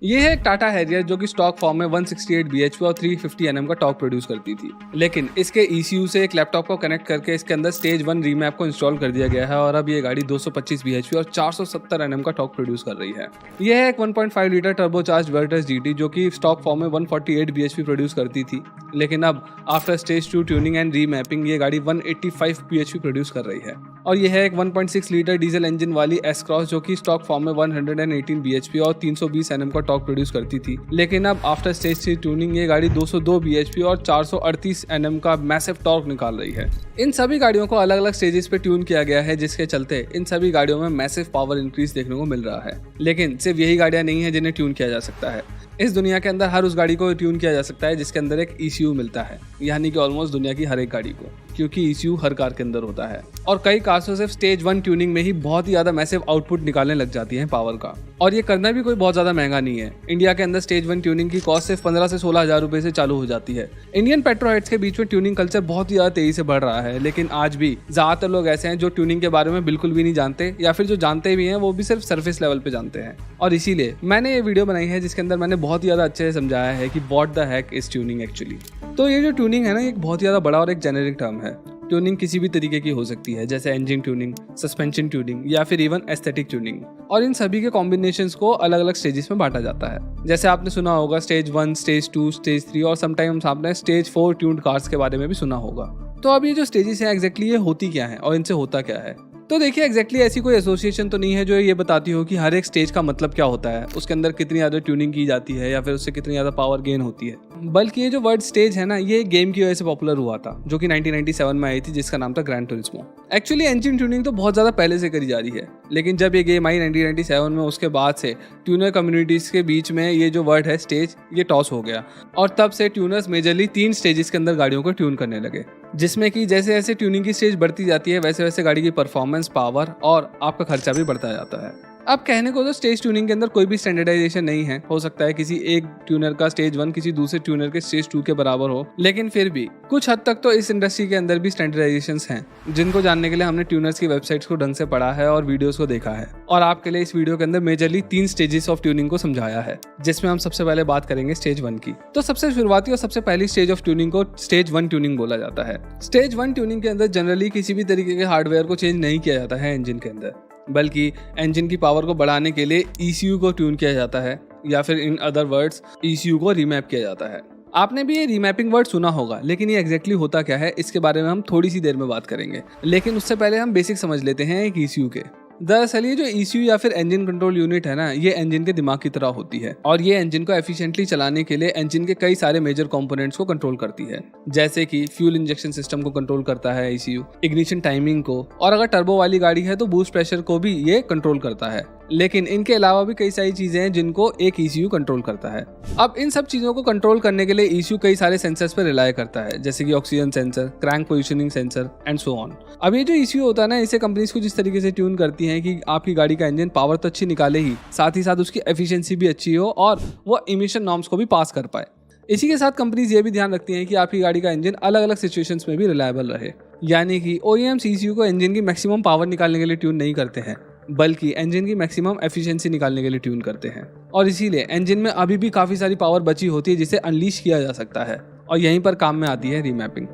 ये है एक टाटा हैरियर जो कि स्टॉक फॉर्म में 168 bhp और 350 Nm का टॉर्क प्रोड्यूस करती थी, लेकिन इसके ECU से एक लैपटॉप को कनेक्ट करके इसके अंदर स्टेज 1 रीमैप को इंस्टॉल कर दिया गया है और अब ये गाड़ी 225 bhp और 470 Nm का टॉर्क प्रोड्यूस कर रही है। यह है एक 1.5 लीटर टर्बोचार्ज वर्टस GT जो कि स्टॉक फॉर्म में 148 bhp प्रोड्यूस करती थी, लेकिन अब after stage 2 tuning and remapping ये गाड़ी 185 bhp प्रोड्यूस कर रही है। और यह है एक 1.6 लीटर डीजल इंजन वाली एस क्रॉस जो कि स्टॉक फॉर्म में 118 bhp और 320 Nm का टॉर्क प्रोड्यूस करती थी, लेकिन अब आफ्टर स्टेज 3 ट्यूनिंग ये गाड़ी 202 bhp और 438 Nm का मैसिव टॉर्क निकाल रही है। इन सभी गाड़ियों को अलग अलग स्टेजेस पे ट्यून किया गया है, जिसके चलते इन सभी गाड़ियों में मैसिव पावर इंक्रीज देखने को मिल रहा है। लेकिन सिर्फ यही गाड़ियां नहीं है जिन्हें ट्यून किया जा सकता है। इस दुनिया के अंदर हर उस गाड़ी को ट्यून किया जा सकता है जिसके अंदर एक ECU मिलता है, यानी कि ऑलमोस्ट दुनिया की हर एक गाड़ी को, क्योंकि ECU हर कार के अंदर होता है। और कई कार्स तो सिर्फ स्टेज 1 ट्यूनिंग में ही बहुत ही ज्यादा मैसिव आउटपुट निकालने लग जाती है पावर का, और ये करना भी कोई बहुत ज्यादा महंगा नहीं है। इंडिया के अंदर स्टेज 1 ट्यूनिंग की कॉस्ट सिर्फ 15 से 16 हजार रुपए से चालू हो जाती है। इंडियन पेट्रो हेड्स के बीच में ट्यूनिंग कल्चर बहुत ही ज्यादा तेजी से बढ़ रहा है, लेकिन आज भी ज्यादातर लोग ऐसे हैं जो ट्यूनिंग के बारे में बिल्कुल भी नहीं जानते, या फिर जो जानते भी हैं वो भी सिर्फ सरफेस लेवल पे जानते हैं। और इसीलिए मैंने ये वीडियो बनाई है जिसके अंदर मैंने बहुत ही ज्यादा अच्छे से समझाया है कि what the heck is tuning actually. तो ये जो ट्यूनिंग है ना, एक बहुत ही ज्यादा बड़ा और एक जेनेरिक टर्म है। ट्यूनिंग किसी भी तरीके की हो सकती है, जैसे इंजन ट्यूनिंग, सस्पेंशन ट्यूनिंग या फिर इवन एस्थेटिक ट्यूनिंग, और इन सभी के कॉम्बिनेशंस को अलग अलग स्टेजेस में बांटा जाता है। जैसे आपने सुना होगा स्टेज 1, स्टेज 2, स्टेज 3 और समटाइम्स आपने स्टेज 4 ट्यून्ड कार्स के बारे में भी सुना होगा। तो अब ये जो स्टेजेस हैं एग्जैक्टली ये होती क्या है और इनसे होता क्या है? तो देखिए, एग्जैक्टली ऐसी कोई एसोसिएशन तो नहीं है जो ये बताती हो कि हर एक स्टेज का मतलब क्या होता है, उसके अंदर कितनी ज़्यादा ट्यूनिंग की जाती है या फिर उससे कितनी ज़्यादा पावर गेन होती है। बल्कि ये जो वर्ड स्टेज है ना, ये गेम की वजह से पॉपुलर हुआ था जो कि 1997 में आई थी, जिसका नाम था grand Turismo. Actually engine tuning तो बहुत ज़्यादा पहले से करी जा रही है, लेकिन जब ये गेम आई 1997 में, उसके बाद से ट्यूनर कम्युनिटीज़ के बीच में ये जो वर्ड है स्टेज, ये टॉस हो गया, और तब से ट्यूनर्स मेजरली 3 स्टेजेस के अंदर गाड़ियों को ट्यून करने लगे, जिसमें कि जैसे जैसे ट्यूनिंग की स्टेज बढ़ती जाती है वैसे वैसे गाड़ी की परफॉर्मेंस, पावर और आपका खर्चा भी बढ़ता जाता है। अब कहने को तो स्टेज ट्यूनिंग के अंदर कोई भी स्टैंडर्डाइजेशन नहीं है। हो सकता है किसी एक ट्यूनर का स्टेज 1 किसी दूसरे ट्यूनर के स्टेज 2 के बराबर हो, लेकिन फिर भी कुछ हद तक तो इस इंडस्ट्री के अंदर भी स्टैंडर्डाइजेशंस हैं, जिनको जानने के लिए हमने ट्यूनर्स की वेबसाइट्स को ढंग से पढ़ा है और वीडियोस को देखा है। और आपके लिए इस वीडियो के अंदर मेजरली 3 स्टेजेस ऑफ ट्यूनिंग को समझाया है, जिसमें हम सबसे पहले बात करेंगे स्टेज 1 की। तो सबसे शुरुआती और सबसे पहली स्टेज ऑफ ट्यूनिंग को स्टेज 1 ट्यूनिंग बोला जाता है। स्टेज 1 ट्यूनिंग के अंदर जनरली किसी भी तरीके के हार्डवेयर को चेंज नहीं किया जाता है इंजन के अंदर, बल्कि इंजन की पावर को बढ़ाने के लिए ECU को ट्यून किया जाता है, या फिर इन अदर वर्ड्स ECU को रीमैप किया जाता है। आपने भी ये रीमैपिंग वर्ड सुना होगा, लेकिन ये एग्जैक्टली होता क्या है इसके बारे में हम थोड़ी सी देर में बात करेंगे। लेकिन उससे पहले हम बेसिक समझ लेते हैं एक ECU के। दरअसल ये जो ECU या फिर इंजन कंट्रोल यूनिट है ना, ये इंजन के दिमाग की तरह होती है, और ये इंजन को एफिशिएंटली चलाने के लिए इंजन के कई सारे मेजर कंपोनेंट्स को कंट्रोल करती है। जैसे कि फ्यूल इंजेक्शन सिस्टम को कंट्रोल करता है ECU, इग्निशन टाइमिंग को, और अगर टर्बो वाली गाड़ी है तो बूस्ट प्रेशर को भी ये कंट्रोल करता है। लेकिन इनके अलावा भी कई सारी चीजें हैं जिनको एक ECU कंट्रोल करता है। अब इन सब चीजों को कंट्रोल करने के लिए ECU कई सारे सेंसर्स पर रिलाय करता है, जैसे कि oxygen sensor, crank positioning sensor and so on. अब ये जो ECU होता है ना, इसे कंपनीज को जिस तरीके से ट्यून करती हैं कि आपकी गाड़ी का इंजन पावर तो अच्छी निकाले ही, साथ ही साथ उसकी एफिशिएंसी भी अच्छी हो और वो इमिशन नॉर्म्स को भी पास कर पाए। इसी के साथ कंपनीज ये भी ध्यान रखती हैं कि आपकी गाड़ी का इंजन अलग अलग सिचुएशंस में भी रिलायबल रहे, यानी कि OEMs ECU को इंजन की मैक्सिमम पावर निकालने के लिए ट्यून नहीं करते हैं, बल्कि इंजन की मैक्सिमम एफिशिएंसी निकालने के लिए ट्यून करते हैं। और इसीलिए इंजन में अभी भी काफी सारी पावर बची होती है जिसे अनलीश किया जा सकता है, और यहीं पर काम में आती है रीमैपिंग।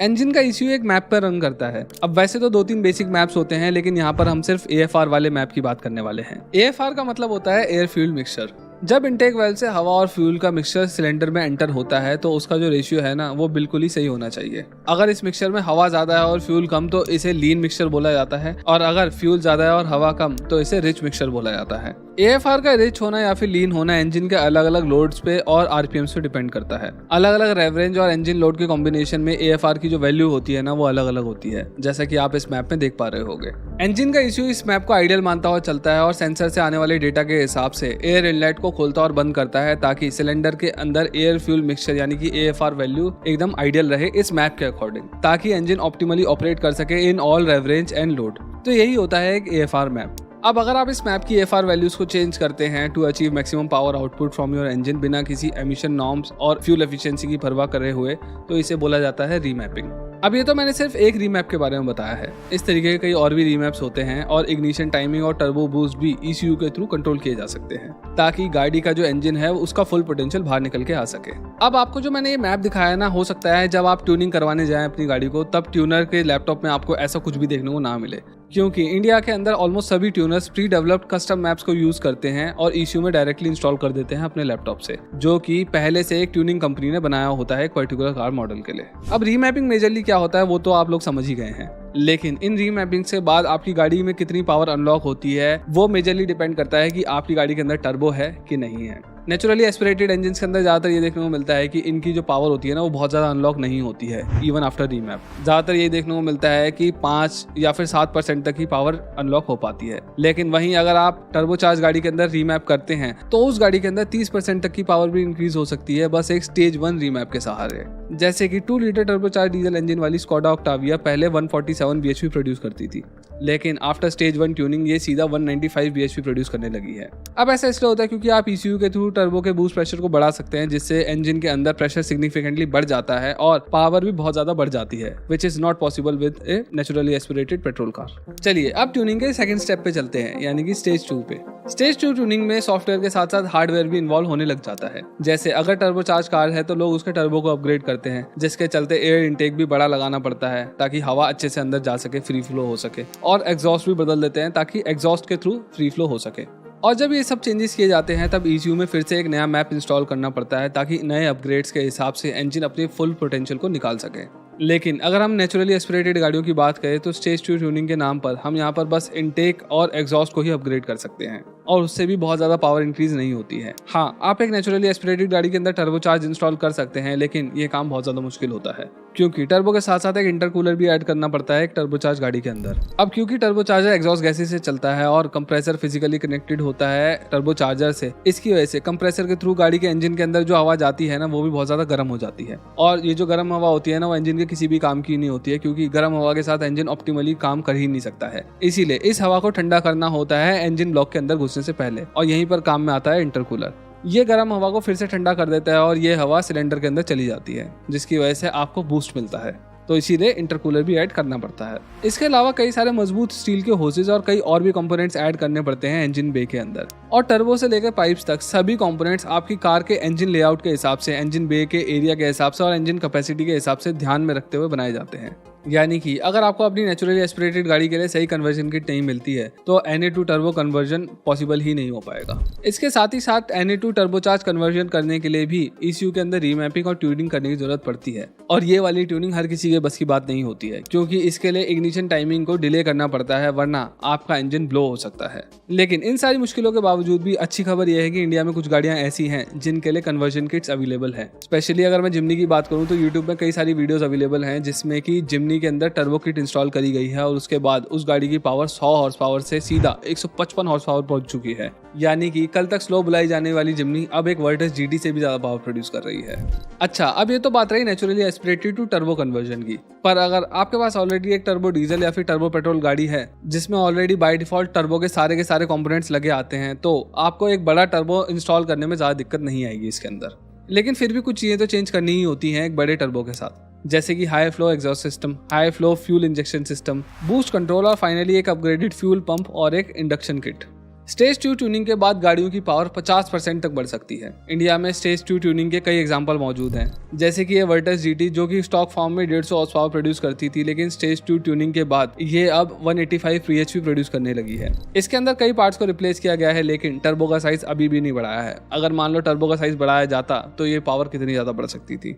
इंजन का ECU एक मैप पर रन करता है। अब वैसे तो 2-3 बेसिक मैप्स होते हैं, लेकिन यहाँ पर हम सिर्फ AFR वाले मैप की बात करने वाले हैं। AFR का मतलब होता है एयर फ्यूल मिक्सचर। जब इनटेक वेल से हवा और फ्यूल का मिक्सचर सिलेंडर में एंटर होता है तो उसका जो रेशियो है ना, वो बिल्कुल ही सही होना चाहिए। अगर इस मिक्सचर में हवा ज्यादा है और फ्यूल कम तो इसे लीन मिक्सचर बोला जाता है, और अगर फ्यूल ज्यादा है और हवा कम तो इसे रिच मिक्सचर बोला जाता है। AFR का रिच होना या फिर लीन होना इंजन के अलग अलग लोड्स पे और RPMs पे डिपेंड करता है। अलग अलग रेव रेंज और इंजन लोड के कॉम्बिनेशन में AFR की जो वैल्यू होती है ना, वो अलग अलग होती है, जैसा कि आप इस मैप में देख पा रहे होंगे। इंजन का ECU इस मैप को आइडियल मानता हुआ चलता है और सेंसर से आने वाले डेटा के हिसाब से एयर इनलेट को खोलता और बंद करता है, ताकि सिलेंडर के अंदर एयर फ्यूल मिक्सचर यानी कि AFR वैल्यू एकदम आइडियल रहे इस मैप के अकॉर्डिंग, ताकि इंजन ऑप्टिमली ऑपरेट कर सके in all rev range and load. तो यही होता है एक AFR मैप। अब अगर आप इस मैप की AFR वैल्यूज को चेंज करते हैं to achieve maximum power output from your engine बिना किसी एमिशन नॉर्म्स और फ्यूल एफिशिएंसी की परवाह करे हुए, तो इसे बोला जाता है रीमैपिंग। अब ये तो मैंने सिर्फ एक रीमैप के बारे में बताया है, इस तरीके के कई और भी रीमैप्स होते हैं और इग्निशन टाइमिंग और टर्बो बूस्ट भी ECU के थ्रू कंट्रोल किए जा सकते हैं ताकि गाड़ी का जो इंजन है उसका फुल पोटेंशियल बाहर निकल के आ सके। अब आपको जो मैंने ये मैप दिखाया ना, हो सकता है जब आप ट्यूनिंग करवाने जाएं अपनी गाड़ी को तब ट्यूनर के लैपटॉप में आपको ऐसा कुछ भी देखने को ना मिले, क्योंकि इंडिया के अंदर ऑलमोस्ट सभी tuners pre developed custom maps को यूज करते हैं और ECU में डायरेक्टली इंस्टॉल कर देते हैं अपने लैपटॉप से, जो कि पहले से एक ट्यूनिंग कंपनी ने बनाया होता है एक पर्टिकुलर कार मॉडल के लिए। अब रीमैपिंग मेजरली क्या होता है वो तो आप लोग समझ ही गए हैं, लेकिन इन रीमैपिंग से बाद आपकी गाड़ी में कितनी पावर अनलॉक होती है वो मेजरली डिपेंड करता है कि आपकी गाड़ी के अंदर टर्बो है कि नहीं है। नेचुरली एस्पिरेटेड इंजन के अंदर ज्यादातर ये देखने को मिलता है कि इनकी जो पावर होती है ना वो बहुत ज्यादा अनलॉक नहीं होती है इवन आफ्टर रीमैप। ज्यादातर ये देखने को मिलता है कि 5 या फिर 7% तक ही पावर अनलॉक हो पाती है, लेकिन वहीं अगर आप टर्बोचार्ज गाड़ी के अंदर रीमैप करते हैं तो उस गाड़ी के अंदर 30% तक की पावर भी इंक्रीज हो सकती है, बस एक स्टेज 1 रीमैप के सहारे। जैसे कि 2 लीटर टर्बोचार्ज डीजल इंजन वाली स्कोडा ऑक्टाविया पहले 147 bhp प्रोड्यूस करती थी, लेकिन आफ्टर स्टेज 1 ट्यूनिंग ये सीधा 195 bhp प्रोड्यूस करने लगी है। अब ऐसा इसलिए होता है क्योंकि आप ECU के थ्रू टर्बो के बूस्ट प्रेशर को बढ़ा सकते हैं, जिससे इंजन के अंदर प्रेशर सिग्निफिकेंटली बढ़ जाता है और पावर भी बहुत ज्यादा बढ़ जाती है, which is not possible with A naturally aspirated petrol car. चलिए अब ट्यूनिंग के सेकंड स्टेप पे चलते हैं, यानी कि स्टेज 2 पे। स्टेज 2 ट्यूनिंग में सॉफ्टवेयर के साथ साथ हार्डवेयर भी इन्वॉल्व होने लग जाता है। जैसे अगर टर्बोचार्ज कार है तो लोग उसके टर्बो को अपग्रेड करते हैं, जिसके चलते एयर इनटेक भी बड़ा लगाना पड़ता है ताकि हवा अच्छे से अंदर जा सके, फ्री फ्लो हो सके, और एग्जॉस्ट भी बदल देते हैं ताकि एग्जॉस्ट के थ्रू फ्री फ्लो हो सके। और जब ये सब चेंजेस किए जाते हैं तब ECU में फिर से एक नया मैप इंस्टॉल करना पड़ता है ताकि नए अपग्रेड्स के हिसाब से इंजन अपने फुल पोटेंशियल को निकाल सके। लेकिन अगर हम नेचुरली एस्पिरेटेड गाड़ियों की बात करें तो स्टेज 2 ट्यूनिंग के नाम पर हम यहाँ पर बस इनटेक और एग्जॉस्ट को ही अपग्रेड कर सकते हैं और उससे भी बहुत ज्यादा पावर इंक्रीज नहीं होती है। हाँ, आप एक नेचुरली एस्पिरेटेड गाड़ी के अंदर टर्बोचार्ज इंस्टॉल कर सकते हैं, लेकिन ये काम बहुत ज्यादा मुश्किल होता है क्योंकि टर्बो के साथ साथ एक इंटरकूलर भी ऐड करना पड़ता है एक टर्बोचार्ज गाड़ी के अंदर। अब क्योंकि टर्बोचार्जर एग्जॉस्ट गैसेस से चलता है और कंप्रेसर फिजिकली कनेक्टेड होता है टर्बोचार्जर से, इसकी वजह से कंप्रेसर के थ्रू गाड़ी के इंजन के अंदर जो हवा जाती है ना वो भी बहुत ज्यादा गर्म हो जाती है, और ये जो गर्म हवा होती है ना वो इंजन के किसी भी काम की नहीं होती है क्योंकि गर्म हवा के साथ इंजन ऑप्टिमली काम कर ही नहीं सकता है। इसीलिए इस हवा को ठंडा करना होता है इंजन ब्लॉक के अंदर घुसने से पहले, और यहीं पर काम में आता है इंटरकूलर। ये गर्म हवा को फिर से ठंडा कर देता है और ये हवा सिलेंडर के अंदर चली जाती है, जिसकी वजह से आपको बूस्ट मिलता है, तो इसीलिए इंटरकूलर भी ऐड करना पड़ता है। इसके अलावा कई सारे मजबूत स्टील के होसेस और कई और भी कंपोनेंट्स ऐड करने पड़ते हैं इंजन बे के अंदर, और टर्बो से लेकर पाइप्स तक सभी कंपोनेंट्स आपकी कार के इंजन लेआउट के हिसाब से, इंजन बे के एरिया के हिसाब से और इंजन कैपेसिटी के हिसाब से ध्यान में रखते हुए बनाए जाते हैं। यानी कि अगर आपको अपनी नेचुरली एस्पिरेटेड गाड़ी के लिए सही कन्वर्जन किट नहीं मिलती है तो Na2 टर्बो कन्वर्जन पॉसिबल ही नहीं हो पाएगा। इसके साथ ही साथ Na2 टर्बोचार्ज कन्वर्जन करने के लिए भी ECU के अंदर रीमैपिंग और ट्यूनिंग करने की जरूरत पड़ती है, और ये वाली ट्यूनिंग हर किसी के बस की बात नहीं होती है क्योंकि इसके लिए इग्निशन टाइमिंग को डिले करना पड़ता है, वरना आपका इंजन ब्लो हो सकता है। लेकिन इन सारी मुश्किलों के बावजूद भी अच्छी खबर यह है कि इंडिया में कुछ गाड़ियां ऐसी हैं जिनके लिए कन्वर्जन किट्स अवेलेबल है। स्पेशली अगर मैं जिम्नी की बात करूं तो यूट्यूब में कई सारी वीडियोस अवेलेबल हैं जिसमें कि जिम्नी के अंदर टर्बो किट इंस्टॉल करी गई है और उसके बाद उस गाड़ी की पावर 100 हॉर्स पावर से सीधा 155 हॉर्स पावर पहुंच चुकी है। यानी कि कल तक स्लो बुलाई जाने वाली जिम्नी अब एक वर्टस GT से भी ज्यादा पावर प्रोड्यूस कर रही है। अच्छा, अब ये तो बात रही naturally aspirated to turbo conversion की, पर अगर आपके पास ऑलरेडी एक टर्बो डीजल या फिर टर्बो पेट्रोल गाड़ी है जिसमें ऑलरेडी बाय डिफॉल्ट टर्बो के सारे कंपोनेंट्स लगे आते हैं, तो आपको एक बड़ा टर्बो इंस्टॉल करने में ज्यादा दिक्कत नहीं आएगी इसके अंदर। लेकिन फिर भी कुछ चीजें तो चेंज करनी ही होती हैं एक बड़े टर्बो के साथ, जैसे कि high flow exhaust system, high flow fuel injection system, boost control और फाइनली एक अपग्रेडेड फ्यूल पंप और एक इंडक्शन किट। स्टेज 2 ट्यूनिंग के बाद गाड़ियों की पावर 50% तक बढ़ सकती है। इंडिया में स्टेज 2 ट्यूनिंग के कई एग्जांपल मौजूद हैं, जैसे कि ये वर्टस GT जो कि स्टॉक फॉर्म में 150 हॉर्स पावर प्रोड्यूस करती थी, लेकिन स्टेज 2 ट्यूनिंग के बाद ये अब 185 bhp प्रोड्यूस करने लगी है। इसके अंदर कई पार्ट्स को रिप्लेस किया गया है, लेकिन टर्बो का साइज अभी भी नहीं बढ़ाया है। अगर मान लो टर्बो का साइज बढ़ाया जाता तो ये पावर कितनी ज्यादा बढ़ सकती थी।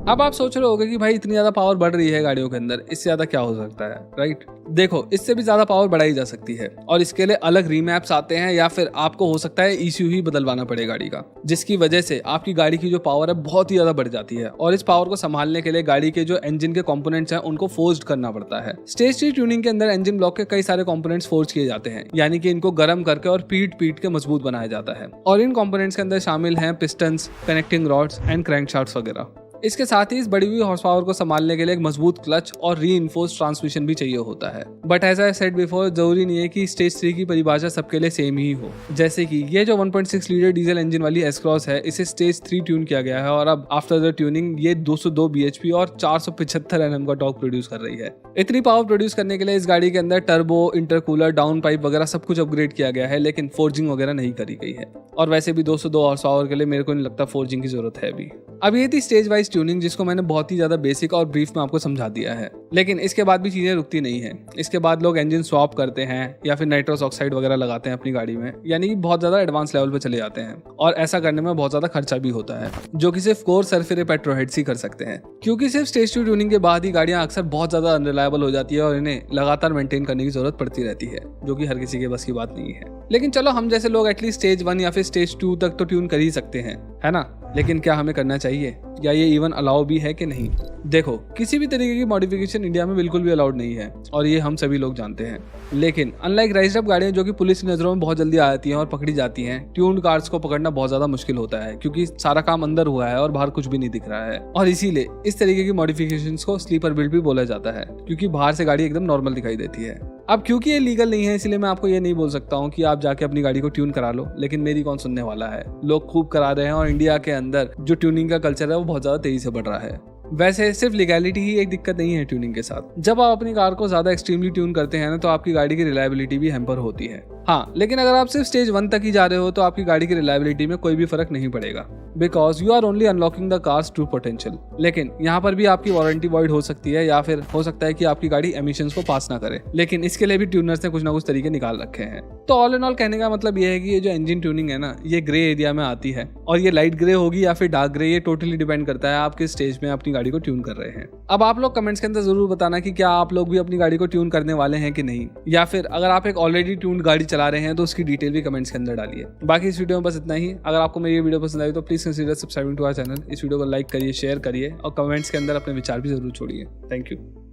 अब आप सोच रहे होगे कि भाई इतनी ज्यादा पावर बढ़ रही है गाड़ियों के अंदर, इससे ज्यादा क्या हो सकता है, राइट? देखो, इससे भी ज्यादा पावर बढ़ाई जा सकती है और इसके लिए अलग रीमैप्स आते हैं या फिर आपको हो सकता है ECU ही बदलवाना पड़े गाड़ी का, जिसकी वजह से आपकी गाड़ी की जो पावर है बहुत ही ज्यादा बढ़ जाती है और इस पावर को संभालने के लिए गाड़ी के जो इंजन के कंपोनेंट्स हैं उनको फोर्स्ड करना पड़ता है। स्टेज 3 ट्यूनिंग के अंदर इंजन ब्लॉक के कई सारे कंपोनेंट्स फोर्स किए जाते हैं, यानी कि इनको गर्म करके और पीट के मजबूत बनाया जाता है, और इन कंपोनेंट्स के अंदर शामिल हैं पिस्टन्स, कनेक्टिंग रॉड्स एंड क्रैंकशाफ्ट्स वगैरह। इसके साथ ही इस बढ़ी हुई हॉर्स पावर को संभालने के लिए एक मजबूत क्लच और रीइंफोर्स्ड ट्रांसमिशन भी चाहिए होता है। But as I said before, जरूरी नहीं है कि स्टेज 3 की परिभाषा सबके लिए सेम ही हो। जैसे कि ये जो 1.6 लीटर डीजल इंजन वाली एस क्रॉस है, इसे स्टेज 3 ट्यून किया गया है और अब आफ्टर द ट्यूनिंग ये 202 bhp और 475 Nm का टॉर्क प्रोड्यूस कर रही है। इतनी पावर प्रोड्यूस करने के लिए इस गाड़ी के अंदर टर्बो, इंटरकूलर, डाउन पाइप वगैरह सब कुछ अपग्रेड किया गया है, लेकिन फोर्जिंग वगैरह नहीं करी गई है। और वैसे भी 202 हॉर्स पावर के लिए मेरे को नहीं लगता फोर्जिंग की जरूरत है भी। अब ये थी स्टेज वाइज ट्यूनिंग, जिसको मैंने बहुत ही ज्यादा बेसिक और ब्रीफ में आपको समझा दिया है। लेकिन इसके बाद भी चीजें रुकती नहीं है। इसके बाद लोग इंजन स्वैप करते हैं या फिर नाइट्रस ऑक्साइड वगैरह लगाते हैं अपनी गाड़ी में, यानी कि बहुत ज्यादा एडवांस लेवल पे चले जाते हैं। और ऐसा करने में बहुत ज्यादा खर्चा भी होता है, जो कि सिर्फ कोर सरफेरे पेट्रोहेड्स ही कर सकते हैं, क्योंकि सिर्फ स्टेज 2 ट्यूनिंग के बाद ही गाड़ियां अक्सर बहुत ज्यादा अनरिलायबल हो जाती है और इन्हें लगातार मेंटेन करने की जरूरत पड़ती रहती है, जो कि हर किसी के बस की बात नहीं है। लेकिन चलो, हम जैसे लोग एटलीस्ट स्टेज 1 या फिर स्टेज 2 तक तो ट्यून कर ही सकते हैं, है ना। लेकिन क्या हमें करना चाहिए, या ये इवन अलाउ भी है कि नहीं? देखो, किसी भी तरीके की मॉडिफिकेशन इंडिया में बिल्कुल भी अलाउड नहीं है और ये हम सभी लोग जानते हैं। लेकिन अनलाइक राइज्ड अप गाड़ियां जो कि पुलिस की नजरों में बहुत जल्दी आ जाती हैं और पकड़ी जाती हैं, ट्यून्ड कार्स को पकड़ना बहुत ज्यादा मुश्किल होता है, क्योंकि सारा काम अंदर हुआ है और बाहर कुछ भी नहीं दिख रहा है। और इसीलिए इस तरीके की मॉडिफिकेशंस को स्लीपर बिल्ड भी बोला जाता है, क्योंकि बाहर से गाड़ी एकदम नॉर्मल दिखाई देती है। अब क्योंकि ये लीगल नहीं है, इसलिए मैं आपको ये नहीं बोल सकता हूँ कि आप जाके अपनी गाड़ी को ट्यून करा लो, लेकिन मेरी कौन सुनने वाला है। लोग खूब करा रहे हैं और इंडिया के अंदर जो ट्यूनिंग का कल्चर है वो बहुत ज्यादा तेजी से बढ़ रहा है। वैसे सिर्फ लीगैलिटी ही एक दिक्कत नहीं है ट्यूनिंग के साथ। जब आप अपनी कार को ज्यादा एक्सट्रीमली ट्यून करते हैं ना, तो आपकी गाड़ी की रिलायबिलिटी भी हैम्पर होती है। हाँ, लेकिन अगर आप सिर्फ स्टेज 1 तक ही जा रहे हो तो आपकी गाड़ी की रिलायबिलिटी में कोई भी फर्क नहीं पड़ेगा, because you are only unlocking the car's true potential. लेकिन यहाँ पर भी आपकी वारंटी वॉइड हो सकती है, या फिर हो सकता है कि आपकी गाड़ी एमिशंस को पास ना करे, लेकिन इसके लिए भी ट्यूनर्स ने कुछ ना कुछ तरीके निकाल रखे हैं। तो ऑल इन ऑल कहने का मतलब ये है कि ये जो इंजन ट्यूनिंग है ना, ये ग्रे एरिया में आती है, और ये लाइट ग्रे होगी या फिर डार्क ग्रे, ये टोटली डिपेंड करता है आप किस स्टेज में अपनी गाड़ी को ट्यून कर रहे हैं। अब आप लोग कमेंट्स के अंदर जरूर बताना कि क्या आप लोग भी अपनी गाड़ी को ट्यून करने वाले हैं कि नहीं, या फिर अगर आप एक ऑलरेडी ट्यून्ड गाड़ी चला रहे हैं तो उसकी डिटेल भी कमेंट्स के अंदर डालिए। बाकी इस वीडियो में बस इतना ही। अगर आपको मेरी वीडियो पसंद आई तो please consider subscribing to our channel. इस वीडियो को लाइक करिए, शेयर करिए और कमेंट्स के अंदर अपने विचार भी जरूर छोड़िए। Thank you.